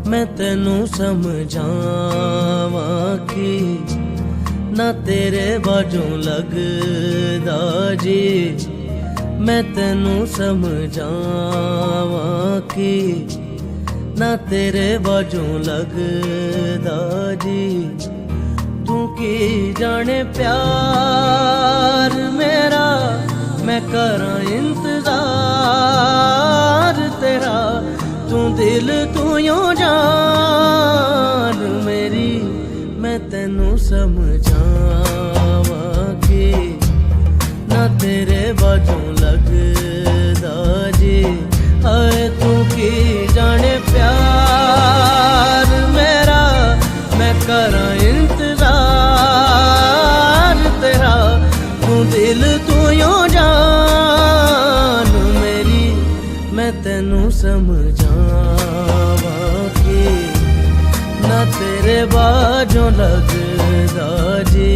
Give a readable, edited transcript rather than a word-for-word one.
मैं तेनू समझावा कि ना तेरे बाजों लगदा जी। मैं तेनू समझावा कि ना तेरे बाजों लगदा जी। तू की जाने प्यार मेरा, मैं करां इंतजार तेरा। तू दिल तू यूं जान मेरी, मैं तेनू समझावा कि ना तेरे बाजों लगदा जी। हाय तू की जाने प्यार मेरा, मैं करां इंतजार तेरा। तू दिल तू यूं जान मेरी, मैं तेनू समझावा कि ना तेरे बाजों लगदा जी।